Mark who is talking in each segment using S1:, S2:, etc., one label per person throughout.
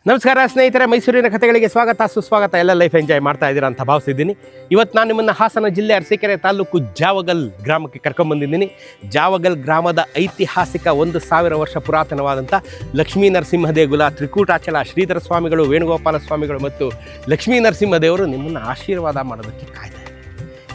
S1: ನಮಸ್ಕಾರ ಸ್ನೇಹಿತರೆ, ಮೈಸೂರಿನ ಕಥೆಗಳಿಗೆ ಸ್ವಾಗತ ಸುಸ್ವಾಗತ. ಎಲ್ಲ ಲೈಫ್ ಎಂಜಾಯ್ ಮಾಡ್ತಾ ಇದ್ದೀರಾ ಅಂತ ಭಾವಿಸಿದ್ದೀನಿ. ಇವತ್ತು ನಾನು ನಿಮ್ಮನ್ನು ಹಾಸನ ಜಿಲ್ಲೆ ಅರಸೀಕೆರೆ ತಾಲೂಕು ಜಾವಗಲ್ ಗ್ರಾಮಕ್ಕೆ ಕರ್ಕೊಂಡ್ಬಂದಿದ್ದೀನಿ. ಜಾವಗಲ್ ಗ್ರಾಮದ ಐತಿಹಾಸಿಕ 1000 ವರ್ಷ ಪುರಾತನವಾದಂಥ ಲಕ್ಷ್ಮೀ ನರಸಿಂಹ ದೇಗುಲ, ತ್ರಿಕೂಟಾಚಲ, ಶ್ರೀಧರ ಸ್ವಾಮಿಗಳು, ವೇಣುಗೋಪಾಲ ಸ್ವಾಮಿಗಳು ಮತ್ತು ಲಕ್ಷ್ಮೀ ನರಸಿಂಹ ದೇವರು ನಿಮ್ಮನ್ನು ಆಶೀರ್ವಾದ ಮಾಡೋದಕ್ಕೆ ಕಾಯ್ತಾರೆ.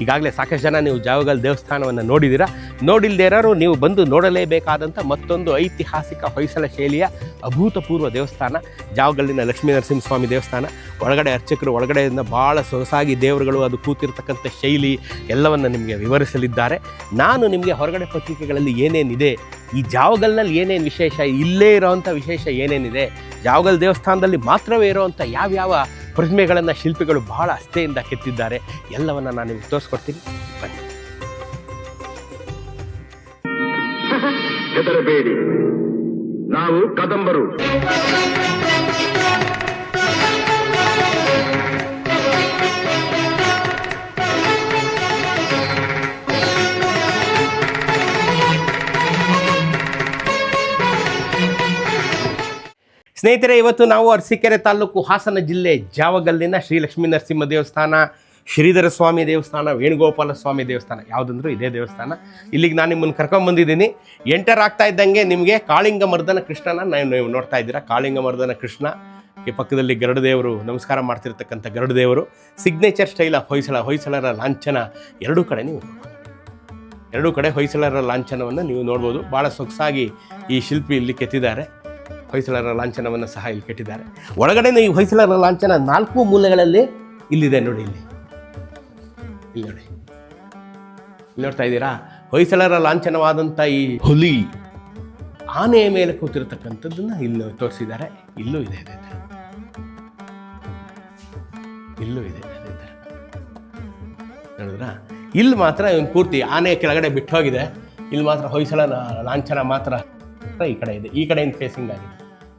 S1: ಈಗಾಗಲೇ ಸಾಕಷ್ಟು ಜನ ನೀವು ಜಾವಗಲ್ ದೇವಸ್ಥಾನವನ್ನು ನೋಡಿದ್ದೀರಾ. ನೋಡಿಲ್ಲದೇ ಇರೋರು ನೀವು ಬಂದು ನೋಡಲೇಬೇಕಾದಂಥ ಮತ್ತೊಂದು ಐತಿಹಾಸಿಕ ಹೊಯ್ಸಳ ಶೈಲಿಯ ಅಭೂತಪೂರ್ವ ದೇವಸ್ಥಾನ ಜಾವಗಲ್ಲಿನ ಲಕ್ಷ್ಮೀ ನರಸಿಂಹ ಸ್ವಾಮಿ ದೇವಸ್ಥಾನ. ಒಳಗಡೆ ಅರ್ಚಕರು ಒಳಗಡೆಯಿಂದ ಭಾಳ ಸೊಗಸಾಗಿ ದೇವರುಗಳು ಅದು ಕೂತಿರ್ತಕ್ಕಂಥ ಶೈಲಿ ಎಲ್ಲವನ್ನು ನಿಮಗೆ ವಿವರಿಸಲಿದ್ದಾರೆ. ನಾನು ನಿಮಗೆ ಹೊರಗಡೆ ಪತ್ರಿಕೆಗಳಲ್ಲಿ ಏನೇನಿದೆ, ಈ ಜಾವಗಲ್ನಲ್ಲಿ ಏನೇನು ವಿಶೇಷ, ಇಲ್ಲೇ ಇರೋವಂಥ ವಿಶೇಷ ಏನೇನಿದೆ, ಜಾವಗಲ್ ದೇವಸ್ಥಾನದಲ್ಲಿ ಮಾತ್ರವೇ ಇರೋವಂಥ ಯಾವ್ಯಾವ ಪ್ರತಿಮೆಗಳನ್ನು ಶಿಲ್ಪಿಗಳು ಬಹಳ ಅಸ್ಥೆಯಿಂದ ಕೆತ್ತಿದ್ದಾರೆ, ಎಲ್ಲವನ್ನು ನಾನು ನಿಮಗೆ ತೋರಿಸ್ಕೊಡ್ತೀನಿ. ಬನ್ನಿ.
S2: ಹೆದರಬೇಡಿ, ನಾವು ಕದಂಬರು.
S1: ಸ್ನೇಹಿತರೆ, ಇವತ್ತು ನಾವು ಅರಸೀಕೆರೆ ತಾಲೂಕು ಹಾಸನ ಜಿಲ್ಲೆ ಜಾವಗಲ್ಲಿನ ಶ್ರೀ ಲಕ್ಷ್ಮೀ ನರಸಿಂಹ ದೇವಸ್ಥಾನ, ಶ್ರೀಧರ ಸ್ವಾಮಿ ದೇವಸ್ಥಾನ, ವೇಣುಗೋಪಾಲ ಸ್ವಾಮಿ ದೇವಸ್ಥಾನ, ಯಾವುದಂದ್ರೂ ಇದೇ ದೇವಸ್ಥಾನ. ಇಲ್ಲಿಗೆ ನಾನು ನಿಮ್ಮನ್ನು ಕರ್ಕೊಂಡ್ಬಂದಿದ್ದೀನಿ. ಎಂಟರ್ ಆಗ್ತಾ ಇದ್ದಂಗೆ ನಿಮಗೆ ಕಾಳಿಂಗ ಮರ್ದನ ಕೃಷ್ಣನ ನೀವು ನೋಡ್ತಾ ಇದ್ದೀರಾ. ಕಾಳಿಂಗ ಮರ್ದನ ಕೃಷ್ಣ ಪಕ್ಕದಲ್ಲಿ ಗರುಡದೇವರು ನಮಸ್ಕಾರ ಮಾಡ್ತಿರ್ತಕ್ಕಂಥ ಗರುಡದೇವರು, ಸಿಗ್ನೇಚರ್ ಸ್ಟೈಲ್ ಆಫ್ ಹೊಯ್ಸಳರ ಲಾಂಛನ ಎರಡೂ ಕಡೆ ನೀವು ಎರಡೂ ಕಡೆ ಹೊಯ್ಸಳರ ಲಾಂಛನವನ್ನು ನೀವು ನೋಡ್ಬೋದು. ಭಾಳ ಸೊಗಸಾಗಿ ಈ ಶಿಲ್ಪಿ ಇಲ್ಲಿ ಕೆತ್ತಿದ್ದಾರೆ. ಹೊಯ್ಸಳರ ಲಾಂಛನವನ್ನು ಸಹ ಇಲ್ಲಿ ಕೆಟ್ಟಿದ್ದಾರೆ. ಒಳಗಡೆ ಈ ಹೊಯ್ಸಳರ ಲಾಂಛನ 4 ಮೂಲೆಗಳಲ್ಲಿ ಇಲ್ಲಿದೆ ನೋಡಿ. ಇಲ್ಲಿ ನೋಡಿ, ಇಲ್ಲಿ ನೋಡ್ತಾ ಇದ್ದೀರಾ. ಹೊಯ್ಸಳರ ಲಾಂಛನವಾದಂಥ ಈ ಹುಲಿ ಆನೆಯ ಮೇಲೆ ಕೂತಿರ್ತಕ್ಕಂಥದ್ದನ್ನು ಇಲ್ಲಿ ತೋರಿಸಿದ್ದಾರೆ. ಇಲ್ಲೂ ಇದೆ, ಇಲ್ಲೂ ಇದೆ ನೋಡಿದ್ರಾ. ಇಲ್ಲಿ ಮಾತ್ರ ಇವನು ಪೂರ್ತಿ ಆನೆ ಕೆಳಗಡೆ ಬಿಟ್ಟು ಹೋಗಿದೆ. ಇಲ್ಲಿ ಮಾತ್ರ ಹೊಯ್ಸಳ ಲಾಂಛನ ಮಾತ್ರ ಈ ಕಡೆ ಇದೆ. ಈ ಕಡೆಯಿಂದ ಫೇಸಿಂಗ್ ಆಗಿದೆ,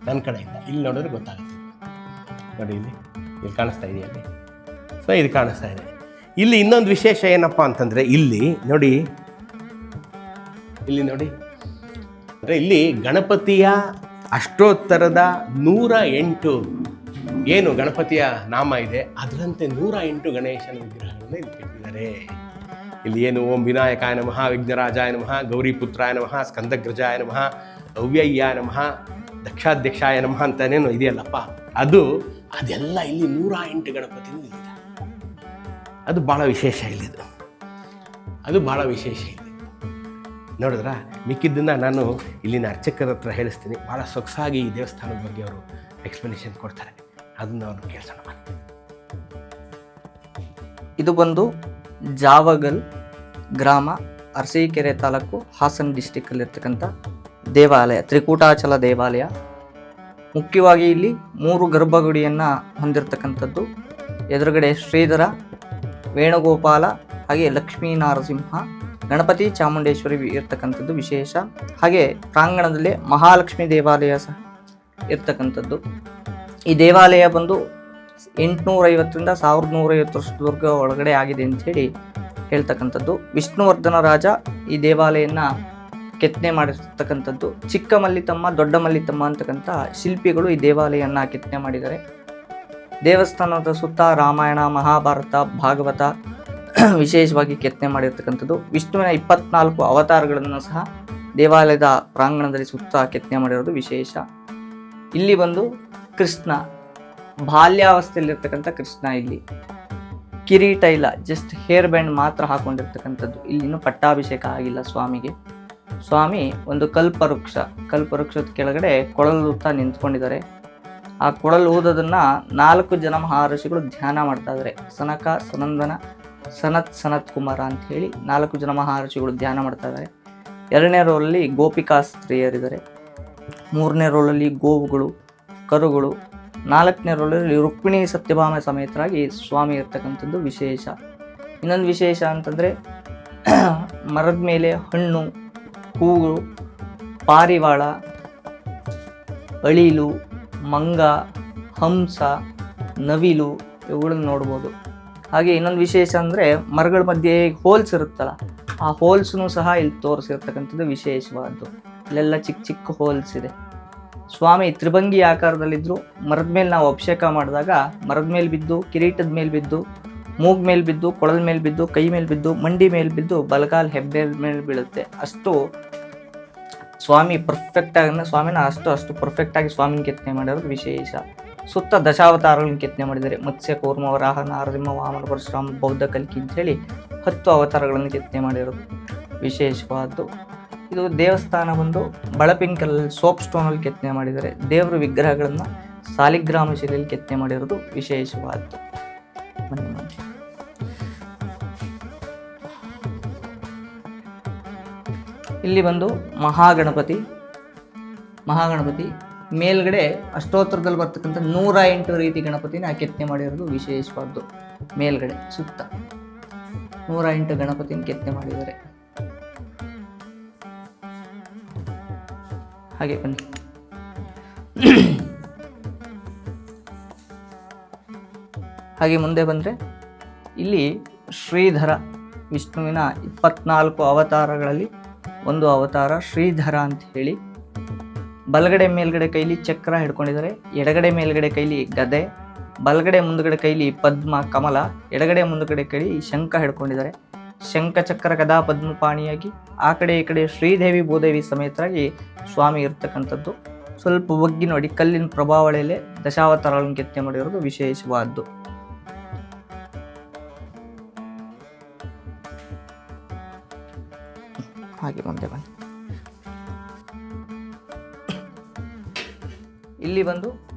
S1: ನನ್ನ ಕಡೆಯಿಂದ. ಇಲ್ಲಿ ನೋಡಿದ್ರೆ ಗೊತ್ತಾಗುತ್ತೆ ನೋಡಿ. ಇಲ್ಲಿ ಕಾಣಿಸ್ತಾ ಇದೆಯಲ್ಲಿ. ಸೊ ಇದು ಕಾಣಿಸ್ತಾ ಇದೆ. ಇಲ್ಲಿ ಇನ್ನೊಂದು ವಿಶೇಷ ಏನಪ್ಪ ಅಂತಂದರೆ, ಇಲ್ಲಿ ನೋಡಿ ಅಂದರೆ ಇಲ್ಲಿ ಗಣಪತಿಯ ಅಷ್ಟೋತ್ತರದ 108 ಏನು ಗಣಪತಿಯ ನಾಮ ಇದೆ, ಅದರಂತೆ 108 ಗಣೇಶನ ವಿಗ್ರಹಗಳನ್ನು ಇಲ್ಲಿ ಕೆತ್ತಿದ್ದಾರೆ. ಇಲ್ಲಿ ಏನು ಓಂ ವಿನಾಯಕಾಯ ನಮಃ, ವಿಘ್ನರಾಜಾಯ ನಮಃ, ಗೌರಿಪುತ್ರಾಯ ನಮಃ, ಸ್ಕಂದಗ್ರಜಾಯ ನಮಃ, ಅವ್ಯಯ್ಯಾಯ ನಮಃ, ದಕ್ಷಾಧ್ಯಕ್ಷಾಯ ನಮಃ ಅಂತನೇನು ಇದೆಯಲ್ಲಪ್ಪ, ಅದೆಲ್ಲ ಇಲ್ಲಿ 108 ಗಣಪತಿನೂ ಇದೆ. ಅದು ಭಾಳ ವಿಶೇಷ ಇಲ್ಲಿದು, ಅದು ಭಾಳ ವಿಶೇಷ ಇಲ್ಲಿ. ನೋಡಿದ್ರ, ಮಿಕ್ಕಿದ್ದನ್ನು ನಾನು ಇಲ್ಲಿನ ಅರ್ಚಕರ ಹತ್ರ ಹೇಳಿಸ್ತೀನಿ. ಭಾಳ ಸೊಗಸಾಗಿ ಈ ದೇವಸ್ಥಾನದ ಬಗ್ಗೆ ಅವರು ಎಕ್ಸ್ಪ್ಲನೇಷನ್ ಕೊಡ್ತಾರೆ. ಅದನ್ನು ಅವರು ಕೇಳಿಸೋಣ.
S3: ಇದು ಬಂದು ಜಾವಗಲ್ ಗ್ರಾಮ, ಅರಸೀಕೆರೆ ತಾಲೂಕು, ಹಾಸನ ಡಿಸ್ಟಿಕ್ಕಲ್ಲಿರ್ತಕ್ಕಂಥ ದೇವಾಲಯ, ತ್ರಿಕೂಟಾಚಲ ದೇವಾಲಯ. ಮುಖ್ಯವಾಗಿ ಇಲ್ಲಿ 3 ಗರ್ಭಗುಡಿಯನ್ನು ಹೊಂದಿರತಕ್ಕಂಥದ್ದು. ಎದುರುಗಡೆ ಶ್ರೀಧರ, ವೇಣುಗೋಪಾಲ, ಹಾಗೆ ಲಕ್ಷ್ಮೀ ನರಸಿಂಹ, ಗಣಪತಿ, ಚಾಮುಂಡೇಶ್ವರಿ ಇರ್ತಕ್ಕಂಥದ್ದು ವಿಶೇಷ. ಹಾಗೆ ಪ್ರಾಂಗಣದಲ್ಲಿ ಮಹಾಲಕ್ಷ್ಮಿ ದೇವಾಲಯ ಸಹ ಇರ್ತಕ್ಕಂಥದ್ದು. ಈ ದೇವಾಲಯ ಬಂದು 850ರಿಂದ 1150 ವರ್ಷದವರೆಗೂ ಒಳಗಡೆ ಆಗಿದೆ ಅಂಥೇಳಿ ಹೇಳ್ತಕ್ಕಂಥದ್ದು. ವಿಷ್ಣುವರ್ಧನ ರಾಜ ಈ ದೇವಾಲಯನ ಕೆತ್ತನೆ ಮಾಡಿರ್ತಕ್ಕಂಥದ್ದು. ಚಿಕ್ಕ ಮಲ್ಲಿತಮ್ಮ, ದೊಡ್ಡ ಮಲ್ಲಿತಮ್ಮ ಅಂತಕ್ಕಂಥ ಶಿಲ್ಪಿಗಳು ಈ ದೇವಾಲಯನ ಕೆತ್ತನೆ ಮಾಡಿದ್ದಾರೆ. ದೇವಸ್ಥಾನದ ಸುತ್ತ ರಾಮಾಯಣ, ಮಹಾಭಾರತ, ಭಾಗವತ ವಿಶೇಷವಾಗಿ ಕೆತ್ತನೆ ಮಾಡಿರ್ತಕ್ಕಂಥದ್ದು. ವಿಷ್ಣುವಿನ 24 ಅವತಾರಗಳನ್ನು ಸಹ ದೇವಾಲಯದ ಪ್ರಾಂಗಣದಲ್ಲಿ ಸುತ್ತ ಕೆತ್ತನೆ ಮಾಡಿರೋದು ವಿಶೇಷ. ಇಲ್ಲಿ ಬಂದು ಕೃಷ್ಣ ಬಾಲ್ಯಾವಸ್ಥೆಯಲ್ಲಿರ್ತಕ್ಕಂಥ ಕೃಷ್ಣ, ಇಲ್ಲಿ ಕಿರೀಟ ಇಲ್ಲ, ಜಸ್ಟ್ ಹೇರ್ ಬ್ಯಾಂಡ್ ಮಾತ್ರ ಹಾಕೊಂಡಿರ್ತಕ್ಕಂಥದ್ದು. ಇಲ್ಲಿನೂ ಪಟ್ಟಾಭಿಷೇಕ ಆಗಿಲ್ಲ ಸ್ವಾಮಿಗೆ. ಸ್ವಾಮಿ ಒಂದು ಕಲ್ಪವೃಕ್ಷದ ಕೆಳಗಡೆ ಕೊಳಲು ಊತ ನಿಂತ್ಕೊಂಡಿದ್ದಾರೆ. ಆ ಕೊಳಲು ಊದೋದನ್ನು 4 ಜನ ಮಹರ್ಷಿಗಳು ಧ್ಯಾನ ಮಾಡ್ತಾ ಇದ್ದಾರೆ. ಸನಕ, ಸನಂದನ, ಸನತ್ ಕುಮಾರ ಅಂತ ಹೇಳಿ 4 ಜನ ಮಹರ್ಷಿಗಳು ಧ್ಯಾನ ಮಾಡ್ತಾ ಇದ್ದಾರೆ. 2ನೇ ರೋಲಲ್ಲಿ ಗೋಪಿಕಾ ಸ್ತ್ರೀಯರಿದ್ದಾರೆ. 3ನೇ ರೋಲಲ್ಲಿ ಗೋವುಗಳು, ಕರುಗಳು. 4ನೇ ರೋಲಲ್ಲಿ ರುಕ್ಮಿಣಿ ಸತ್ಯಭಾಮ ಸಮೇತರಾಗಿ ಸ್ವಾಮಿ ಇರ್ತಕ್ಕಂಥದ್ದು ವಿಶೇಷ. ಇನ್ನೊಂದು ವಿಶೇಷ ಅಂತಂದರೆ, ಮರದ ಮೇಲೆ ಹಣ್ಣು, ಹೂವು, ಪಾರಿವಾಳ, ಅಳಿಲು, ಮಂಗ, ಹಂಸ, ನವಿಲು ಇವುಗಳನ್ನು ನೋಡ್ಬೋದು. ಹಾಗೆ ಇನ್ನೊಂದು ವಿಶೇಷ ಅಂದರೆ, ಮರಗಳ ಮಧ್ಯೆ ಹೋಲ್ಸ್ ಇರುತ್ತಲ್ಲ, ಆ ಹೋಲ್ಸ್ನೂ ಸಹ ಇಲ್ಲಿ ತೋರಿಸಿರ್ತಕ್ಕಂಥದ್ದು ವಿಶೇಷವಾದ್ದು. ಇಲ್ಲೆಲ್ಲ ಚಿಕ್ಕ ಚಿಕ್ಕ ಹೋಲ್ಸ್ ಇದೆ. ಸ್ವಾಮಿ ತ್ರಿಭಂಗಿ ಆಕಾರದಲ್ಲಿದ್ದರು. ಮರದ ಮೇಲೆ ನಾವು ಅಭಿಷೇಕ ಮಾಡಿದಾಗ ಮರದ ಮೇಲೆ ಬಿದ್ದು, ಕಿರೀಟದ ಮೇಲೆ ಬಿದ್ದು, ಮೂಗ್ ಮೇಲೆ ಬಿದ್ದು, ಕೊಳದ ಮೇಲೆ ಬಿದ್ದು, ಕೈ ಮೇಲೆ ಬಿದ್ದು, ಮಂಡಿ ಮೇಲೆ ಬಿದ್ದು, ಬಲಗಾಲ್ ಹೆಬ್ಬೆ ಮೇಲೆ ಬೀಳುತ್ತೆ. ಅಷ್ಟು ಸ್ವಾಮಿ ಸ್ವಾಮಿನ ಅಷ್ಟು ಪರ್ಫೆಕ್ಟಾಗಿ ಸ್ವಾಮಿನ ಕೆತ್ತನೆ ಮಾಡಿರೋದು ವಿಶೇಷ. ಸುತ್ತ ದಶಾವತಾರಗಳನ್ನು ಕೆತ್ತನೆ ಮಾಡಿದ್ದಾರೆ. ಮತ್ಸ್ಯ, ಕೂರ್ಮ, ವರಾಹ, ನಾರಸಿಂಹ, ವಾಮನ, ಪರಶುರಾಮ, ಬೌದ್ಧ, ಕಲ್ಕಿ ಅಂತೇಳಿ 10 ಅವತಾರಗಳನ್ನು ಕೆತ್ತನೆ ಮಾಡಿರೋದು ವಿಶೇಷವಾದ್ದು. ಇದು ದೇವಸ್ಥಾನ ಬಂದು ಬಳಪಿನ ಕಲ್ಲಲ್ಲಿ ಸೋಪ್ ಸ್ಟೋನಲ್ಲಿ ಕೆತ್ತನೆ ಮಾಡಿದ್ದಾರೆ. ದೇವರ ವಿಗ್ರಹಗಳನ್ನು ಸಾಲಿಗ್ರಾಮ ಶಿಲೆಯಲ್ಲಿ ಕೆತ್ತನೆ ಮಾಡಿರೋದು ವಿಶೇಷವಾದ್ದು. ಇಲ್ಲಿ ಬಂದು ಮಹಾಗಣಪತಿ ಮೇಲ್ಗಡೆ ಅಷ್ಟೋತ್ತರದಲ್ಲಿ ಬರ್ತಕ್ಕಂಥ 108 ರೀತಿ ಗಣಪತಿನ ಕೆತ್ತನೆ ಮಾಡಿರೋದು ವಿಶೇಷವಾದ್ದು. ಮೇಲ್ಗಡೆ ಸುತ್ತ 108 ಗಣಪತಿನ ಕೆತ್ತನೆ ಮಾಡಿದ್ದಾರೆ. ಹಾಗೆ ಬನ್ನಿ. ಹಾಗೆ ಮುಂದೆ ಬಂದರೆ ಇಲ್ಲಿ ಶ್ರೀಧರ, ವಿಷ್ಣುವಿನ 24 ಅವತಾರಗಳಲ್ಲಿ ಒಂದು ಅವತಾರ ಶ್ರೀಧರ ಅಂತ ಹೇಳಿ. ಬಲಗಡೆ ಮೇಲ್ಗಡೆ ಕೈಲಿ ಚಕ್ರ ಹಿಡ್ಕೊಂಡಿದ್ದಾರೆ, ಎಡಗಡೆ ಮೇಲ್ಗಡೆ ಕೈಲಿ ಗದೆ, ಬಲಗಡೆ ಮುಂದ್ಗಡೆ ಕೈಲಿ ಪದ್ಮ ಕಮಲ, ಎಡಗಡೆ ಮುಂದ್ಗಡೆ ಕೈಲಿ ಶಂಖ ಹಿಡ್ಕೊಂಡಿದ್ದಾರೆ. ಶಂಖ ಚಕ್ರ ಗದಾ ಪದ್ಮಪಾಣಿಯಾಗಿ ಆ ಕಡೆ ಈ ಕಡೆ ಶ್ರೀದೇವಿ ಭೂದೇವಿ ಸಮೇತರಾಗಿ ಸ್ವಾಮಿ ಇರ್ತಕ್ಕಂಥದ್ದು. ಸ್ವಲ್ಪ ಬಗ್ಗಿ ನೋಡಿ, ಕಲ್ಲಿನ ಪ್ರಭಾವಳೆಯಲ್ಲೇ ದಶಾವತಾರಗಳನ್ನು ಕೆತ್ತನೆ ಮಾಡಿರೋದು ವಿಶೇಷವಾದ್ದು. ಹಾಗೆ ಮುಂದೆ ಬನ್ನಿ. ಇಲ್ಲಿ ಬಂದು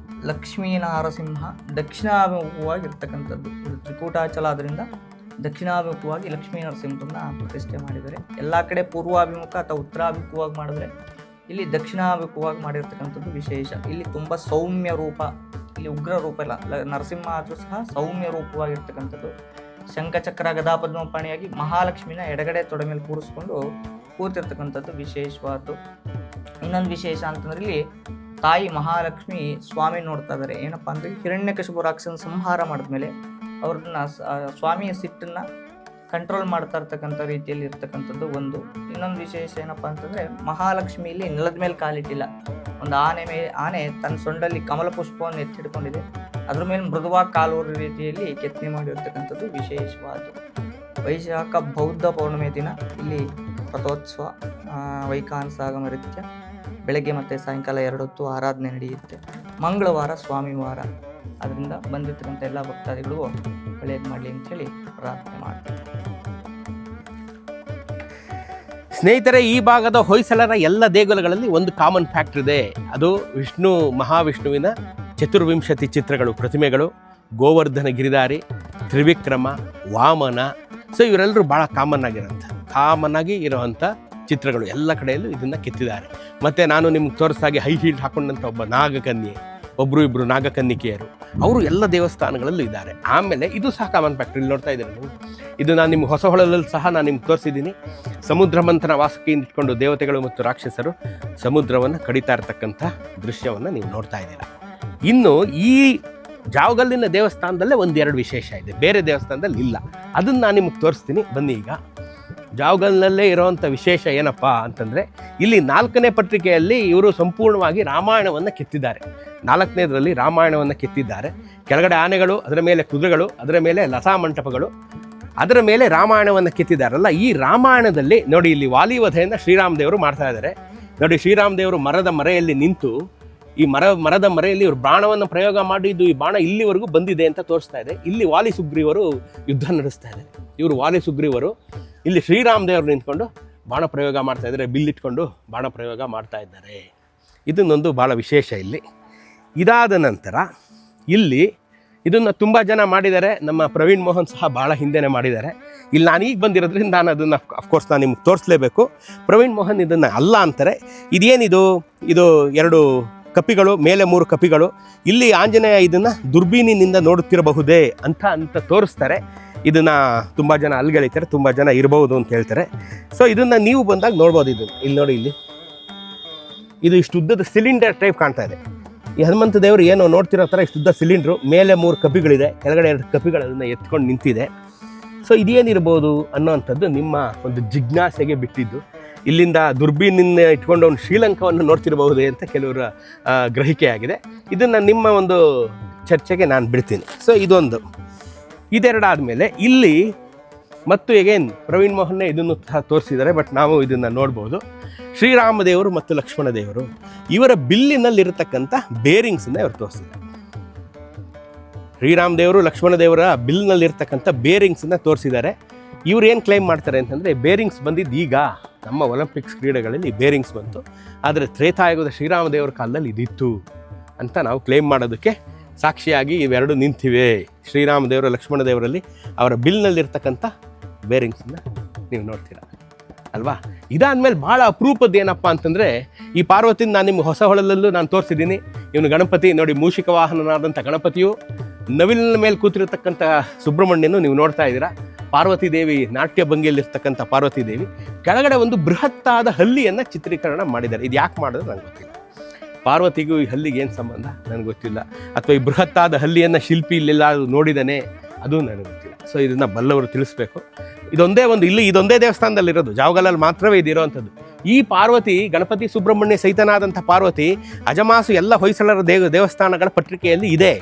S3: ಲಕ್ಷ್ಮೀ ನಾರಸಿಂಹ ದಕ್ಷಿಣಾಭಿಮುಖವಾಗಿರ್ತಕ್ಕಂಥದ್ದು. ಇದು ತ್ರಿಕೂಟಾಚಲ ಆದ್ದರಿಂದ ದಕ್ಷಿಣಾಭಿಮುಖವಾಗಿ ಲಕ್ಷ್ಮೀ ನರಸಿಂಹರನ್ನ ಪ್ರತಿಷ್ಠೆ ಮಾಡಿದ್ದಾರೆ. ಎಲ್ಲ ಕಡೆ ಪೂರ್ವಾಭಿಮುಖ ಅಥವಾ ಉತ್ತರಾಭಿಮುಖವಾಗಿ ಮಾಡಿದ್ರೆ ಇಲ್ಲಿ ದಕ್ಷಿಣಾಭಿಮುಖವಾಗಿ ಮಾಡಿರ್ತಕ್ಕಂಥದ್ದು ವಿಶೇಷ. ಇಲ್ಲಿ ತುಂಬ ಸೌಮ್ಯ ರೂಪ, ಇಲ್ಲಿ ಉಗ್ರ ರೂಪ ಇಲ್ಲ, ನರಸಿಂಹ ಆದರೂ ಸಹ ಸೌಮ್ಯ ರೂಪವಾಗಿರ್ತಕ್ಕಂಥದ್ದು. ಶಂಖಚಕ್ರ ಗದಾ ಪದ್ಮಪಾಣಿಯಾಗಿ ಮಹಾಲಕ್ಷ್ಮಿನ ಎಡಗಡೆ ತೊಡೆ ಮೇಲೆ ಕೂತಿರ್ತಕ್ಕಂಥದ್ದು ವಿಶೇಷವಾದ್ದು. ಇನ್ನೊಂದು ವಿಶೇಷ ಅಂತಂದ್ರೆ ಇಲ್ಲಿ ತಾಯಿ ಮಹಾಲಕ್ಷ್ಮಿ ಸ್ವಾಮಿ ನೋಡ್ತಾ ಇದ್ದಾರೆ. ಏನಪ್ಪ ಅಂದರೆ ಹಿರಣ್ಯಕಶಿಪು ರಾಕ್ಷಸನ ಸಂಹಾರ ಮಾಡಿದ್ಮೇಲೆ ಅವ್ರನ್ನ ಸ್ವಾಮಿಯ ಸಿಟ್ಟನ್ನು ಕಂಟ್ರೋಲ್ ಮಾಡ್ತಾ ಇರ್ತಕ್ಕಂಥ ರೀತಿಯಲ್ಲಿ ಇರ್ತಕ್ಕಂಥದ್ದು ಒಂದು. ಇನ್ನೊಂದು ವಿಶೇಷ ಏನಪ್ಪ ಅಂತಂದರೆ ಮಹಾಲಕ್ಷ್ಮಿ ಇಲ್ಲಿ ನೆಲದ ಮೇಲೆ ಕಾಲಿಟ್ಟಿಲ್ಲ. ಒಂದು ಆನೆ ತನ್ನ ಸೊಂಡಲ್ಲಿ ಕಮಲ ಪುಷ್ಪವನ್ನು ಎತ್ತಿಡ್ಕೊಂಡಿದೆ, ಅದ್ರ ಮೇಲೆ ಮೃದುವಾಗಿ ಕಾಲೂರು ರೀತಿಯಲ್ಲಿ ಕೆತ್ತನೆ ಮಾಡಿರ್ತಕ್ಕಂಥದ್ದು ವಿಶೇಷವಾದ್ದು. ವೈಶಾಖ ಬೌದ್ಧ ಪೌರ್ಣಿಮೆ ದಿನ ಇಲ್ಲಿ ರಥೋತ್ಸವ, ವೈಖಾನಸಾಗಮ ನೃತ್ಯ, ಬೆಳಗ್ಗೆ ಮತ್ತು ಸಾಯಂಕಾಲ 2 ಹೊತ್ತು ಆರಾಧನೆ ನಡೆಯುತ್ತೆ. ಮಂಗಳವಾರ ಸ್ವಾಮಿ ವಾರ, ಅದರಿಂದ ಬಂದಿರ್ತಕ್ಕಂಥ ಎಲ್ಲ ಭಕ್ತಾದಿಗಳು ಒಳ್ಳೆಯದು ಮಾಡಲಿ ಅಂಥೇಳಿ ಪ್ರಾರ್ಥನೆ ಮಾಡ್ತಾರೆ.
S1: ಸ್ನೇಹಿತರೆ, ಈ ಭಾಗದ ಹೊಯ್ಸಳರ ಎಲ್ಲ ದೇಗುಲಗಳಲ್ಲಿ ಒಂದು ಕಾಮನ್ ಫ್ಯಾಕ್ಟರ್ ಇದೆ. ಅದು ಮಹಾವಿಷ್ಣುವಿನ 24 ಚಿತ್ರಗಳು, ಪ್ರತಿಮೆಗಳು, ಗೋವರ್ಧನ ಗಿರಿಧಾರಿ, ತ್ರಿವಿಕ್ರಮ, ವಾಮನ. ಸೊ ಇವರೆಲ್ಲರೂ ಭಾಳ ಕಾಮನ್ ಆಗಿ ಇರೋವಂಥ ಚಿತ್ರಗಳು ಎಲ್ಲ ಕಡೆಯಲ್ಲೂ ಇದನ್ನು ಕೆತ್ತಿದ್ದಾರೆ. ಮತ್ತು ನಾನು ನಿಮ್ಗೆ ತೋರಿಸಾಗಿ ಹೈ ಹೀಲ್ ಹಾಕೊಂಡಂಥ ಒಬ್ಬ ನಾಗಕನ್ಯೆ, ಇಬ್ಬರು ನಾಗಕನ್ನಿಕೆಯರು, ಅವರು ಎಲ್ಲ ದೇವಸ್ಥಾನಗಳಲ್ಲೂ ಇದ್ದಾರೆ. ಆಮೇಲೆ ಇದು ಸಹ ಕಾಮನ್ ಫ್ಯಾಕ್ಟರ್. ಇಲ್ಲಿ ನೋಡ್ತಾ ಇದ್ದಾರೆ ನೀವು, ಇದು ನಾನು ನಿಮ್ಗೆ ಹೊಸಹೊಳಲಲ್ಲಿ ಸಹ ನಾನು ನಿಮ್ಗೆ ತೋರಿಸಿದ್ದೀನಿ. ಸಮುದ್ರ ಮಂಥನ ವಾಸುಕಿಯಿಂದ ಇಟ್ಕೊಂಡು ದೇವತೆಗಳು ಮತ್ತು ರಾಕ್ಷಸರು ಸಮುದ್ರವನ್ನು ಕಡಿತಾ ಇರ್ತಕ್ಕಂಥ ದೃಶ್ಯವನ್ನು ನೀವು ನೋಡ್ತಾ ಇದ್ದೀರಾ. ಇನ್ನು ಈ ಜಾವಗಲ್ಲಿನ ದೇವಸ್ಥಾನದಲ್ಲೇ 1-2 ವಿಶೇಷ ಇದೆ, ಬೇರೆ ದೇವಸ್ಥಾನದಲ್ಲಿ ಇಲ್ಲ. ಅದನ್ನು ನಾನು ನಿಮಗೆ ತೋರಿಸ್ತೀನಿ ಬನ್ನಿ. ಈಗ ಜಾವಗಲ್ನಲ್ಲೇ ಇರೋವಂಥ ವಿಶೇಷ ಏನಪ್ಪ ಅಂತಂದರೆ, ಇಲ್ಲಿ 4ನೇ ಪತ್ರಿಕೆಯಲ್ಲಿ ಇವರು ಸಂಪೂರ್ಣವಾಗಿ ರಾಮಾಯಣವನ್ನು ಕೆತ್ತಿದ್ದಾರೆ. 4ನೇದರಲ್ಲಿ ರಾಮಾಯಣವನ್ನು ಕೆತ್ತಿದ್ದಾರೆ. ಕೆಳಗಡೆ ಆನೆಗಳು, ಅದರ ಮೇಲೆ ಕುದುರೆಗಳು, ಅದರ ಮೇಲೆ ಲತಾ ಮಂಟಪಗಳು, ಅದರ ಮೇಲೆ ರಾಮಾಯಣವನ್ನು ಕೆತ್ತಿದ್ದಾರಲ್ಲ. ಈ ರಾಮಾಯಣದಲ್ಲಿ ನೋಡಿ, ಇಲ್ಲಿ ವಾಲಿವಧೆಯನ್ನು ಶ್ರೀರಾಮ ದೇವರು ಮಾಡ್ತಾ ಇದ್ದಾರೆ. ನೋಡಿ, ಶ್ರೀರಾಮ ದೇವರು ಮರದ ಮರೆಯಲ್ಲಿ ನಿಂತು ಈ ಮರದ ಮರೆಯಲ್ಲಿ ಇವರು ಬಾಣವನ್ನು ಪ್ರಯೋಗ ಮಾಡಿದ್ದು, ಈ ಬಾಣ ಇಲ್ಲಿವರೆಗೂ ಬಂದಿದೆ ಅಂತ ತೋರಿಸ್ತಾ ಇದೆ. ಇಲ್ಲಿ ವಾಲಿ ಸುಗ್ರೀವರು ಯುದ್ಧ ನಡೆಸ್ತಾ ಇದ್ದಾರೆ. ಇವರು ವಾಲಿ ಸುಗ್ರೀವರು ಇಲ್ಲಿ ಶ್ರೀರಾಮ ದೇವರು ನಿಂತ್ಕೊಂಡು ಬಾಣ ಪ್ರಯೋಗ ಮಾಡ್ತಾ ಇದ್ದಾರೆ, ಬಿಲ್ಲಿಟ್ಕೊಂಡು ಬಾಣ ಪ್ರಯೋಗ ಮಾಡ್ತಾ ಇದ್ದಾರೆ. ಇದನ್ನೊಂದು ಭಾಳ ವಿಶೇಷ ಇಲ್ಲಿ. ಇದಾದ ನಂತರ ಇಲ್ಲಿ ಇದನ್ನು ತುಂಬ ಜನ ಮಾಡಿದ್ದಾರೆ. ನಮ್ಮ ಪ್ರವೀಣ್ ಮೋಹನ್ ಸಹ ಭಾಳ ಹಿಂದೆನೇ ಮಾಡಿದ್ದಾರೆ. ಇಲ್ಲಿ ನಾನು ಈಗ ಬಂದಿರೋದ್ರಿಂದ ನಾನು ಅದನ್ನು ಅಫ್ಕೋರ್ಸ್ ನಾನು ನಿಮ್ಗೆ ತೋರಿಸಲೇಬೇಕು. ಪ್ರವೀಣ್ ಮೋಹನ್ ಇದನ್ನು ಅಲ್ಲ ಅಂತಾರೆ. ಇದೇನಿದು, ಇದು 2 ಕಪಿಗಳು, ಮೇಲೆ 3 ಕಪಿಗಳು. ಇಲ್ಲಿ ಆಂಜನೇಯ ಇದನ್ನು ದುರ್ಬೀನಿನಿಂದ ನೋಡುತ್ತಿರಬಹುದೇ ಅಂತ ತೋರಿಸ್ತಾರೆ. ಇದನ್ನು ತುಂಬ ಜನ ಅಲ್ಗೆಳಿತಾರೆ, ತುಂಬ ಜನ ಇರಬಹುದು ಅಂತ ಹೇಳ್ತಾರೆ. ಸೊ ಇದನ್ನು ನೀವು ಬಂದಾಗ ನೋಡ್ಬೋದು. ಇಲ್ಲಿ ನೋಡಿ, ಇದು ಇಷ್ಟು ಉದ್ದದ ಸಿಲಿಂಡರ್ ಟೈಪ್ ಕಾಣ್ತಾ ಇದೆ. ಈ ಹನುಮಂತ ದೇವರು ಏನೋ ನೋಡ್ತಿರೋ ಥರ ಇಷ್ಟುದ್ದ ಸಿಲಿಂಡ್ರು, ಮೇಲೆ 3 ಕಪಿಗಳಿದೆ, ಕೆಳಗಡೆ 2 ಕಪಿಗಳು ಅದನ್ನು ಎತ್ಕೊಂಡು ನಿಂತಿದೆ. ಸೊ ಇದೇನಿರ್ಬೋದು ಅನ್ನೋವಂಥದ್ದು ನಿಮ್ಮ ಒಂದು ಜಿಜ್ಞಾಸೆಗೆ ಬಿಟ್ಟಿದ್ದು. ಇಲ್ಲಿಂದ ದುರ್ಬೀನಿಂದ ಇಟ್ಕೊಂಡು ಒಂದು ಶ್ರೀಲಂಕಾವನ್ನು ನೋಡ್ತಿರಬಹುದೇ ಅಂತ ಕೆಲವರ ಗ್ರಹಿಕೆ ಆಗಿದೆ. ಇದನ್ನು ನಿಮ್ಮ ಒಂದು ಚರ್ಚೆಗೆ ನಾನು ಬಿಡ್ತೀನಿ. ಸೊ ಇದೆರಡಾದಮೇಲೆ ಇಲ್ಲಿ ಮತ್ತು ಎಗೇನ್ ಪ್ರವೀಣ್ ಮೋಹನ್ನೇ ಇದನ್ನು ಸಹ ತೋರಿಸಿದ್ದಾರೆ, ಬಟ್ ನಾವು ಇದನ್ನು ನೋಡ್ಬೋದು. ಶ್ರೀರಾಮದೇವರು ಮತ್ತು ಲಕ್ಷ್ಮಣ ದೇವರು ಇವರ ಬಿಲ್ಲಿನಲ್ಲಿರತಕ್ಕಂಥ ಬೇರಿಂಗ್ಸನ್ನು ಇವರು ತೋರಿಸಿದ್ದಾರೆ. ಶ್ರೀರಾಮ ದೇವರು ಲಕ್ಷ್ಮಣ ದೇವರ ಬಿಲ್ನಲ್ಲಿರ್ತಕ್ಕಂಥ ಬೇರಿಂಗ್ಸನ್ನು ತೋರಿಸಿದ್ದಾರೆ. ಇವ್ರು ಏನು ಕ್ಲೈಮ್ ಮಾಡ್ತಾರೆ ಅಂತಂದರೆ, ಬೇರಿಂಗ್ಸ್ ಬಂದಿದ್ದು ಈಗ ನಮ್ಮ ಒಲಿಂಪಿಕ್ಸ್ ಕ್ರೀಡೆಗಳಲ್ಲಿ ಬೇರಿಂಗ್ಸ್ ಬಂತು, ಆದರೆ ತ್ರೇತಾಯುಗದ ಶ್ರೀರಾಮ ದೇವರ ಕಾಲದಲ್ಲಿ ಇದಿತ್ತು ಅಂತ ನಾವು ಕ್ಲೈಮ್ ಮಾಡೋದಕ್ಕೆ ಸಾಕ್ಷಿಯಾಗಿ ಇವೆರಡು ನಿಂತಿವೆ. ಶ್ರೀರಾಮ ದೇವರು ಲಕ್ಷ್ಮಣ ದೇವರಲ್ಲಿ ಅವರ ಬಿಲ್ನಲ್ಲಿರ್ತಕ್ಕಂಥ ಬೇರಿಂಗ್ಸನ್ನು ನೀವು ನೋಡ್ತೀರ ಅಲ್ವಾ. ಇದಾದಮೇಲೆ ಭಾಳ ಅಪರೂಪದ್ದು ಏನಪ್ಪ ಅಂತಂದರೆ, ಈ ಪಾರ್ವತಿನ ನಾನು ನಿಮ್ಗೆ ಹೊಸ ಹೊಳಲಲ್ಲೂ ನಾನು ತೋರಿಸಿದ್ದೀನಿ. ಇವನು ಗಣಪತಿ ನೋಡಿ, ಮೂಷಿಕ ವಾಹನನಾದಂಥ ಗಣಪತಿಯು, ನವಿಲಿನ ಮೇಲೆ ಕೂತಿರತಕ್ಕಂಥ ಸುಬ್ರಹ್ಮಣ್ಯನು ನೀವು ನೋಡ್ತಾ ಇದ್ದೀರಾ. ಪಾರ್ವತಿ ದೇವಿ ನಾಟ್ಯ ಭಂಗಿಯಲ್ಲಿರ್ತಕ್ಕಂಥ ಪಾರ್ವತಿ ದೇವಿ ಕೆಳಗಡೆ ಒಂದು ಬೃಹತ್ತಾದ ಹಲ್ಲಿಯನ್ನು ಚಿತ್ರೀಕರಣ ಮಾಡಿದ್ದಾರೆ. ಇದು ಯಾಕೆ ಮಾಡಿದ್ರೆ ನನಗೆ ಗೊತ್ತಿಲ್ಲ. ಪಾರ್ವತಿಗೂ ಈ ಹಲ್ಲಿಗೆ ಏನು ಸಂಬಂಧ ನನಗೆ ಗೊತ್ತಿಲ್ಲ, ಅಥವಾ ಈ ಬೃಹತ್ತಾದ ಹಲ್ಲಿಯನ್ನು ಶಿಲ್ಪಿ ಇಲ್ಲೆಲ್ಲ ನೋಡಿದ್ದಾನೆ ಅದು ನನಗೆ ಗೊತ್ತಿಲ್ಲ. ಸೊ ಇದನ್ನು ಬಲ್ಲವರು ತಿಳಿಸ್ಬೇಕು. ಇದೊಂದೇ ದೇವಸ್ಥಾನದಲ್ಲಿರೋದು, ಜಾವಗಲಲ್ಲಿ ಮಾತ್ರವೇ ಇದಿರೋವಂಥದ್ದು. ಈ ಪಾರ್ವತಿ ಗಣಪತಿ ಸುಬ್ರಹ್ಮಣ್ಯ ಸಹಿತನಾದಂಥ ಪಾರ್ವತಿ ಅಜಮಾಸು ಎಲ್ಲ ಹೊಯ್ಸಳರ ದೇವಸ್ಥಾನಗಳ ಪತ್ರಿಕೆಯಲ್ಲಿ ಇದೆ.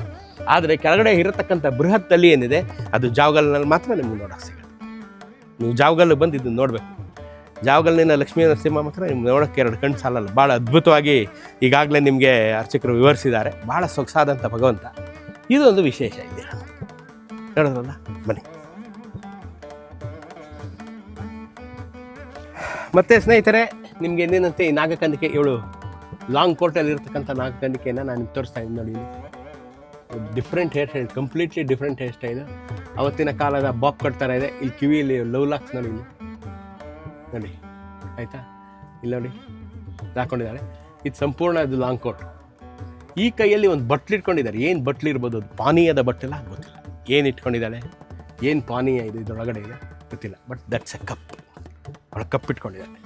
S1: ಆದರೆ ಕೆಳಗಡೆ ಇರತಕ್ಕಂಥ ಬೃಹತ್ ಹಲ್ಲಿ ಏನಿದೆ ಅದು ಜಾವಗಲ್ನಲ್ಲಿ ಮಾತ್ರ ನಿಮ್ಗೆ ನೋಡೋಕೆ ಸಿಗುತ್ತೆ. ನೀವು ಜಾವಗಲ್ಲು ಬಂದು ಇದನ್ನು ನೋಡಬೇಕು. ಜಾವಗಲ್ಲಿನ ಲಕ್ಷ್ಮೀ ನರಸಿಂಹ ಮಾತ್ರ ನಿಮ್ಗೆ ನೋಡೋಕ್ಕೆ ಎರಡು ಕಣ್ಣು ಸಾಲಲ್ಲ. ಭಾಳ ಅದ್ಭುತವಾಗಿ ಈಗಾಗಲೇ ನಿಮಗೆ ಅರ್ಚಕರು ವಿವರಿಸಿದ್ದಾರೆ. ಭಾಳ ಸೊಗಸಾದಂಥ ಭಗವಂತ. ಇದು ಒಂದು ವಿಶೇಷ ಇದೆ, ನೋಡೋದ್ರಲ್ಲ. ಬನ್ನಿ. ಮತ್ತು ಸ್ನೇಹಿತರೆ, ನಿಮಗೆ ಏನೇನಂತೆ ಈ ನಾಗಕನ್ನಿಕೆ, ಇವಳು ಲಾಂಗ್ ಕೋಟಲ್ಲಿ ಇರ್ತಕ್ಕಂಥ ನಾಗಕನ್ನಿಕೆಯನ್ನು ನಾನು ನಿಮ್ಗೆ ತೋರಿಸ್ತಾ ಇದ್ದೀನಿ ನೋಡಿ. Different hair style, completely different hair style. ಅವತ್ತಿನ ಕಾಲದ ಬಾಬ್ ಕಟ್ ಥರ ಇದೆ. ಇಲ್ಲಿ ಕಿವಿಯಲ್ಲಿ ಲವ್ ಲಾಕ್ಸ್ ನೋಡಿ, ನೋಡಿ ಆಯಿತಾ, ಇಲ್ಲಿ ನೋಡಿ ಹಾಕೊಂಡಿದ್ದಾಳೆ. ಇದು ಸಂಪೂರ್ಣ ಅದು ಲಾಂಗ್ ಕೋಟ್. ಈ ಕೈಯಲ್ಲಿ ಒಂದು ಬಟ್ಲು ಇಟ್ಕೊಂಡಿದ್ದಾರೆ. ಏನು ಬಟ್ಲು ಇರ್ಬೋದು, ಅದು ಪಾನೀಯದ ಬಟ್ಟೆಲ್ಲ ಗೊತ್ತಿಲ್ಲ. ಏನು ಇಟ್ಕೊಂಡಿದ್ದಾಳೆ, ಏನು ಪಾನೀಯ ಇದು ಇದರೊಳಗಡೆ ಇದೆ ಗೊತ್ತಿಲ್ಲ, ಬಟ್ ದಟ್ಸ್ ಎ ಕಪ್. ಅವಳ ಕಪ್ ಇಟ್ಕೊಂಡಿದ್ದಾಳೆ,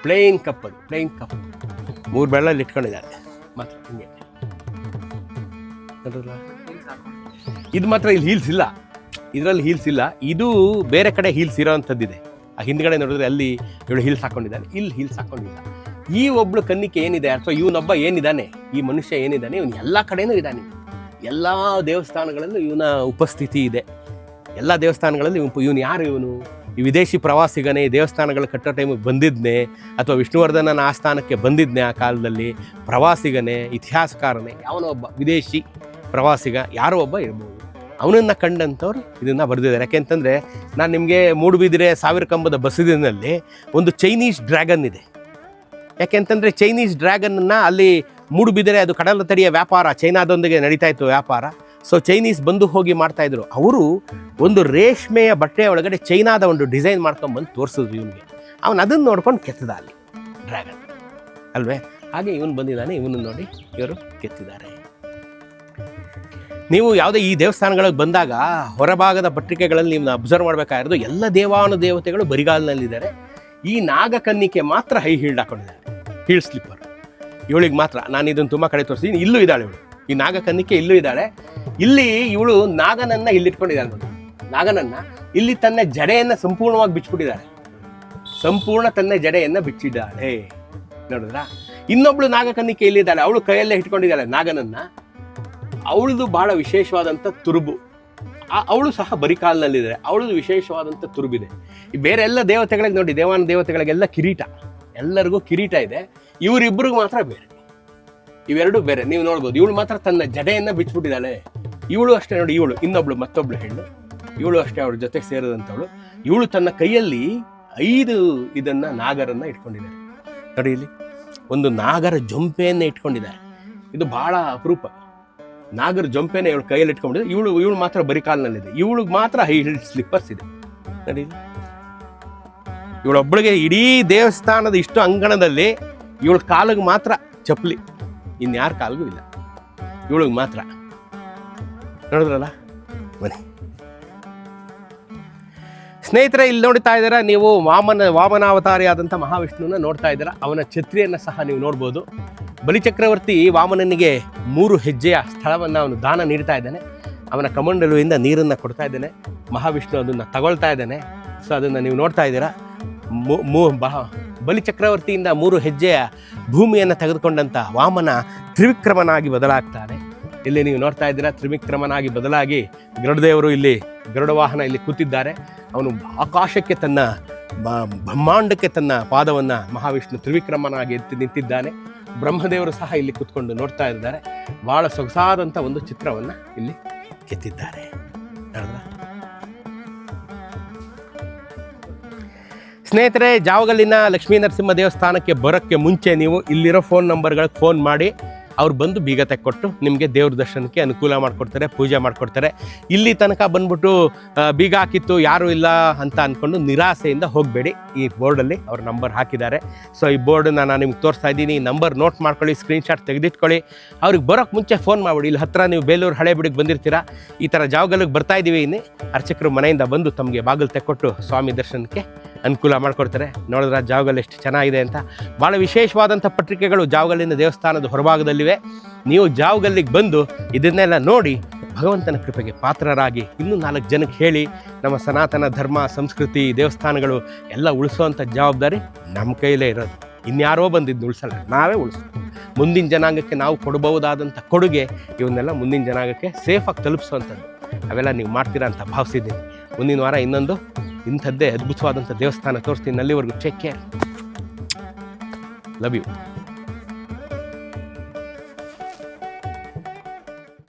S1: ಪ್ಲೇನ್ ಕಪ್. ಅದು ಪ್ಲೇನ್ ಕಪ್ 3 ಬೆಳ್ಳಲ್ಲಿ ಇಟ್ಕೊಂಡಿದ್ದಾಳೆ. ಮಾತ್ರ ಹಿಂಗೆ ಇದು ಮಾತ್ರ ಇಲ್ಲಿ ಹೀಲ್ಸ್ ಇಲ್ಲ, ಇದರಲ್ಲಿ ಹೀಲ್ಸ್ ಇಲ್ಲ. ಇದು ಬೇರೆ ಕಡೆ ಹೀಲ್ಸ್ ಇರೋವಂಥದ್ದಿದೆ. ಆ ಹಿಂದ್ಗಡೆ ನೋಡಿದ್ರೆ ಅಲ್ಲಿ ಇವಳು ಹೀಲ್ಸ್ ಹಾಕೊಂಡಿದ್ದಾನೆ, ಇಲ್ಲಿ ಹೀಲ್ಸ್ ಹಾಕೊಂಡಿಲ್ಲ. ಈ ಒಬ್ಳು ಕನ್ನಿಕೆ ಏನಿದೆ, ಅಥವಾ ಇವನೊಬ್ಬ ಏನಿದ್ದಾನೆ, ಈ ಮನುಷ್ಯ ಏನಿದ್ದಾನೆ, ಇವನು ಎಲ್ಲ ಕಡೆನೂ ಇದ್ದಾನೆ. ಎಲ್ಲ ದೇವಸ್ಥಾನಗಳಲ್ಲೂ ಇವನ ಉಪಸ್ಥಿತಿ ಇದೆ. ಎಲ್ಲ ದೇವಸ್ಥಾನಗಳಲ್ಲಿ ಇವನು ಯಾರು, ಇವನು ಈ ವಿದೇಶಿ ಪ್ರವಾಸಿಗನೇ, ದೇವಸ್ಥಾನಗಳು ಕಟ್ಟೋ ಟೈಮಿಗೆ ಬಂದಿದ್ನೇ, ಅಥವಾ ವಿಷ್ಣುವರ್ಧನನ ಆಸ್ಥಾನಕ್ಕೆ ಬಂದಿದ್ನೇ, ಆ ಕಾಲದಲ್ಲಿ ಪ್ರವಾಸಿಗನೇ, ಇತಿಹಾಸಕಾರನೇ, ಯಾವನೋ ಒಬ್ಬ ವಿದೇಶಿ ಪ್ರವಾಸಿಗ ಯಾರೋ ಒಬ್ಬ ಇರ್ಬೋದು. ಅವನನ್ನು ಕಂಡಂಥವ್ರು ಇದನ್ನು ಬರೆದಿದ್ದಾರೆ. ಯಾಕೆಂತಂದರೆ, ನಾನು ನಿಮಗೆ ಮೂಡುಬಿದಿರೆ 1000 ಕಂಬದ ಬಸದಿನಲ್ಲಿ ಒಂದು ಚೈನೀಸ್ ಡ್ರ್ಯಾಗನ್ ಇದೆ. ಯಾಕೆಂತಂದರೆ ಚೈನೀಸ್ ಡ್ರ್ಯಾಗನನ್ನು ಅಲ್ಲಿ ಮೂಡುಬಿದಿರೆ, ಅದು ಕಡಲ ತಡಿಯ ವ್ಯಾಪಾರ, ಚೈನಾದೊಂದಿಗೆ ನಡೀತಾ ಇತ್ತು ವ್ಯಾಪಾರ. ಸೊ ಚೈನೀಸ್ ಬಂದು ಹೋಗಿ ಮಾಡ್ತಾಯಿದ್ರು. ಅವರು ಒಂದು ರೇಷ್ಮೆಯ ಬಟ್ಟೆ ಒಳಗಡೆ ಚೈನಾದ ಒಂದು ಡಿಸೈನ್ ಮಾಡ್ಕೊಂಬಂದು ತೋರಿಸಿದ್ರು ಇವನಿಗೆ. ಅವನು ಅದನ್ನು ನೋಡ್ಕೊಂಡು ಕೆತ್ತದ ಅಲ್ಲಿ ಡ್ರ್ಯಾಗನ್ ಅಲ್ವೇ. ಹಾಗೆ ಇವನು ಬಂದಿದ್ದಾನೆ, ಇವನು ನೋಡಿ ಇವರು ಕೆತ್ತಿದ್ದಾರೆ. ನೀವು ಯಾವುದೇ ಈ ದೇವಸ್ಥಾನಗಳಿಗೆ ಬಂದಾಗ ಹೊರಭಾಗದ ಪತ್ರಿಕೆಗಳಲ್ಲಿ ನೀವು ಅಬ್ಸರ್ವ್ ಮಾಡಬೇಕಾಗಿರೋದು, ಎಲ್ಲ ದೇವಾನುದೇವತೆಗಳು ಬರಿಗಾಲಿನಲ್ಲಿದ್ದಾರೆ. ಈ ನಾಗಕನ್ನಿಕೆ ಮಾತ್ರ ಹೈ ಹೀಲ್ಡ್ ಹಾಕೊಂಡಿದ್ದಾರೆ, ಹೀಲ್ ಸ್ಲಿಪ್ಪರ್. ಇವಳಿಗೆ ಮಾತ್ರ ನಾನು ಇದನ್ನು ತುಂಬ ಕಡೆ ತೋರಿಸ್ತೀನಿ. ಇಲ್ಲೂ ಇದ್ದಾಳೆ ಇವಳು, ಈ ನಾಗಕನ್ನಿಕೆ ಇಲ್ಲೂ ಇದ್ದಾಳೆ. ಇಲ್ಲಿ ಇವಳು ನಾಗನನ್ನು ಇಲ್ಲಿಟ್ಕೊಂಡಿದ್ದಾಳೆ ನೋಡಿ. ನಾಗನನ್ನು ಇಲ್ಲಿ ತನ್ನ ಜಡೆಯನ್ನು ಸಂಪೂರ್ಣವಾಗಿ ಬಿಚ್ಚಿಬಿಟ್ಟಿದ್ದಾಳೆ. ಸಂಪೂರ್ಣ ತನ್ನ ಜಡೆಯನ್ನು ಬಿಚ್ಚಿದ್ದಾಳೆ, ನೋಡಿದ್ರಾ. ಇನ್ನೊಬ್ಳು ನಾಗಕನ್ನಿಕೆ ಇಲ್ಲಿದ್ದಾಳೆ, ಅವಳು ಕೈಯಲ್ಲೇ ಇಟ್ಕೊಂಡಿದ್ದಾಳೆ ನಾಗನನ್ನು. ಅವಳದು ಭಾಳ ವಿಶೇಷವಾದಂಥ ತುರುಬು. ಅವಳು ಸಹ ಬರಿಕಾಲಿನಲ್ಲಿದ್ದಾರೆ. ಅವಳದು ವಿಶೇಷವಾದಂಥ ತುರುಬಿದೆ. ಈ ಬೇರೆ ಎಲ್ಲ ದೇವತೆಗಳಿಗೆ ನೋಡಿ, ದೇವಾನ ದೇವತೆಗಳಿಗೆಲ್ಲ ಕಿರೀಟ, ಎಲ್ಲರಿಗೂ ಕಿರೀಟ ಇದೆ. ಇವರಿಬ್ಬರಿಗೂ ಮಾತ್ರ ಬೇರೆ, ಇವೆರಡು ಬೇರೆ. ನೀವು ನೋಡ್ಬೋದು, ಇವಳು ಮಾತ್ರ ತನ್ನ ಜಡೆಯನ್ನು ಬಿಚ್ಚಿಬಿಟ್ಟಿದ್ದಾಳೆ. ಇವಳು ಅಷ್ಟೇ ನೋಡಿ, ಇವಳು ಇನ್ನೊಬ್ಳು ಮತ್ತೊಬ್ಳು ಹೆಣ್ಣು, ಇವಳು ಅಷ್ಟೇ ಅವಳ ಜೊತೆ ಸೇರಿದಂಥವಳು. ಇವಳು ತನ್ನ ಕೈಯಲ್ಲಿ 5 ಇದನ್ನು ನಾಗರನ್ನು ಇಟ್ಕೊಂಡಿದ್ದಾರೆ ನೋಡಿ. ಇಲ್ಲಿ ಒಂದು ನಾಗರ ಜೊಂಪೆಯನ್ನು ಇಟ್ಕೊಂಡಿದ್ದಾರೆ. ಇದು ಬಹಳ ಅಪರೂಪ. ನಾಗರ ಜೊಂಪೆನ ಇವಳು ಕೈಯಲ್ಲಿ ಇಟ್ಕೊಂಡಿದ್ದಾರೆ. ಇವಳು ಮಾತ್ರ ಬರಿಕಾಲಿನಲ್ಲಿದೆ. ಇವಳಿಗೆ ಮಾತ್ರ ಹೈ ಹೀಲ್ಡ್ ಸ್ಲಿಪ್ಪರ್ಸ್ ಇದೆ ನೋಡಿ. ಇವಳೊಬ್ಬಳಿಗೆ ಇಡೀ ದೇವಸ್ಥಾನದ ಇಷ್ಟು ಅಂಗಣದಲ್ಲಿ ಇವಳ ಕಾಲಿಗೆ ಮಾತ್ರ ಚಪ್ಪಲಿ, ಇನ್ಯಾರ ಕಾಲಿಗೂ ಇಲ್ಲ, ಇವಳಿಗೆ ಮಾತ್ರ. ನೋಡಿದ್ರಲ್ಲ. ಬನ್ನಿ ಸ್ನೇಹಿತರೆ, ಇಲ್ಲಿ ನೋಡ್ತಾ ಇದ್ದೀರಾ ನೀವು ವಾಮನಾವತಾರಿಯಾದಂಥ ಮಹಾವಿಷ್ಣುವನ್ನ ನೋಡ್ತಾ ಇದ್ದೀರಾ. ಅವನ ಛತ್ರಿಯನ್ನು ಸಹ ನೀವು ನೋಡ್ಬೋದು. ಬಲಿಚಕ್ರವರ್ತಿ ವಾಮನನಿಗೆ 3 ಹೆಜ್ಜೆಯ ಸ್ಥಳವನ್ನು ಅವನು ದಾನ ನೀಡ್ತಾ ಇದ್ದಾನೆ. ಅವನ ಕಮಂಡಲುವಿಂದ ನೀರನ್ನು ಕೊಡ್ತಾ ಇದ್ದಾನೆ. ಮಹಾವಿಷ್ಣು ಅದನ್ನು ತಗೊಳ್ತಾ ಇದ್ದಾನೆ. ಸೊ ಅದನ್ನು ನೀವು ನೋಡ್ತಾ ಇದ್ದೀರಾ. ಬಲಿಚಕ್ರವರ್ತಿಯಿಂದ 3 ಹೆಜ್ಜೆಯ ಭೂಮಿಯನ್ನು ತೆಗೆದುಕೊಂಡಂಥ ವಾಮನ ತ್ರಿವಿಕ್ರಮನಾಗಿ ಬದಲಾಗ್ತಾನೆ. ಇಲ್ಲಿ ನೀವು ನೋಡ್ತಾ ಇದ್ದೀರಾ, ತ್ರಿವಿಕ್ರಮನಾಗಿ ಬದಲಾಗಿ ಗರುಡದೇವರು ಇಲ್ಲಿ ಗರುಡ ವಾಹನ ಇಲ್ಲಿ ಕೂತಿದ್ದಾರೆ. ಅವನು ಆಕಾಶಕ್ಕೆ ತನ್ನ ಬ್ರಹ್ಮಾಂಡಕ್ಕೆ ತನ್ನ ಪಾದವನ್ನು ಮಹಾವಿಷ್ಣು ತ್ರಿವಿಕ್ರಮನಾಗಿ ಎತ್ತಿ ನಿಂತಿದ್ದಾನೆ. ಬ್ರಹ್ಮದೇವರು ಸಹ ಇಲ್ಲಿ ಕೂತ್ಕೊಂಡು ನೋಡ್ತಾ ಇದ್ದಾರೆ. ಭಾಳ ಸೊಗಸಾದಂಥ ಒಂದು ಚಿತ್ರವನ್ನು ಇಲ್ಲಿ ಕೆತ್ತಿದ್ದಾರೆ. ಸ್ನೇಹಿತರೆ, ಜಾವಗಲ್ಲಿನ ಲಕ್ಷ್ಮೀ ನರಸಿಂಹ ದೇವಸ್ಥಾನಕ್ಕೆ ಬರೋಕ್ಕೆ ಮುಂಚೆ ನೀವು ಇಲ್ಲಿರೋ ಫೋನ್ ನಂಬರ್ಗಳಿಗೆ ಫೋನ್ ಮಾಡಿ ಅವ್ರು ಬಂದು ಬೀಗ ತೆಕ್ಕೊಟ್ಟು ನಿಮಗೆ ದೇವ್ರ ದರ್ಶನಕ್ಕೆ ಅನುಕೂಲ ಮಾಡಿಕೊಡ್ತಾರೆ, ಪೂಜೆ ಮಾಡಿಕೊಡ್ತಾರೆ. ಇಲ್ಲಿ ತನಕ ಬಂದ್ಬಿಟ್ಟು ಬೀಗ ಹಾಕಿತ್ತು ಯಾರೂ ಇಲ್ಲ ಅಂತ ಅಂದ್ಕೊಂಡು ನಿರಾಸೆಯಿಂದ ಹೋಗಬೇಡಿ. ಈ ಬೋರ್ಡಲ್ಲಿ ಅವ್ರ ನಂಬರ್ ಹಾಕಿದ್ದಾರೆ. ಸೊ ಈ ಬೋರ್ಡನ್ನ ನಾನು ನಿಮ್ಗೆ ತೋರಿಸ್ತಾ ಇದ್ದೀನಿ. ಈ ನಂಬರ್ ನೋಟ್ ಮಾಡ್ಕೊಳ್ಳಿ, ಸ್ಕ್ರೀನ್ಶಾಟ್ ತೆಗೆದಿಟ್ಕೊಳ್ಳಿ. ಅವ್ರಿಗೆ ಬರೋಕ್ಕೆ ಮುಂಚೆ ಫೋನ್ ಮಾಡಿಬಿಡಿ. ಇಲ್ಲಿ ಹತ್ತಿರ ನೀವು ಬೇಲೂರು ಹಳೇಬೀಡಿಗೆ ಬಂದಿರ್ತೀರಾ, ಈ ಥರ ಜಾವಗಲ್ಲಿಗೆ ಬರ್ತಾ ಇದ್ದೀವಿ, ಇನ್ನೇ ಅರ್ಚಕರು ಮನೆಯಿಂದ ಬಂದು ತಮಗೆ ಬಾಗಿಲು ತೆಕ್ಕೊಟ್ಟು ಸ್ವಾಮಿ ದರ್ಶನಕ್ಕೆ ಅನುಕೂಲ ಮಾಡಿಕೊಡ್ತಾರೆ. ನೋಡಿದ್ರೆ ಜಾವಗಲ್ ಎಷ್ಟು ಚೆನ್ನಾಗಿದೆ ಅಂತ. ಭಾಳ ವಿಶೇಷವಾದಂಥ ಪತ್ರಿಕೆಗಳು ಜಾವಗಲ್ಲಿನ ದೇವಸ್ಥಾನದ ಹೊರಭಾಗದಲ್ಲಿವೆ. ನೀವು ಜಾವಗಲ್ಲಿಗೆ ಬಂದು ಇದನ್ನೆಲ್ಲ ನೋಡಿ ಭಗವಂತನ ಕೃಪೆಗೆ ಪಾತ್ರರಾಗಿ ಇನ್ನೂ 4 ಜನಕ್ಕೆ ಹೇಳಿ ನಮ್ಮ ಸನಾತನ ಧರ್ಮ, ಸಂಸ್ಕೃತಿ, ದೇವಸ್ಥಾನಗಳು ಎಲ್ಲ ಉಳಿಸೋವಂಥ ಜವಾಬ್ದಾರಿ ನಮ್ಮ ಕೈಲೇ ಇರೋದು. ಇನ್ಯಾರೋ ಬಂದಿದ್ದು ಉಳಿಸಲ್ಲ, ನಾವೇ ಉಳಿಸ್ತೀವಿ. ಮುಂದಿನ ಜನಾಂಗಕ್ಕೆ ನಾವು ಕೊಡಬಹುದಾದಂಥ ಕೊಡುಗೆ ಇವನ್ನೆಲ್ಲ ಮುಂದಿನ ಜನಾಂಗಕ್ಕೆ ಸೇಫಾಗಿ ತಲುಪಿಸುವಂಥದ್ದು. ಅವೆಲ್ಲ ನೀವು ಮಾಡ್ತೀರಾ ಅಂತ ಭಾವಿಸಿದ್ದೀನಿ. ಮುಂದಿನ ವಾರ ಇನ್ನೊಂದು ಇಂಥದ್ದೇ ಅದ್ಭುತವಾದಂಥ ದೇವಸ್ಥಾನ ತೋರಿಸ್ತೀನಿ. ಅಲ್ಲಿವರೆಗೂ ಟೇಕ್ ಕೇರ್, ಲವ್ ಯು.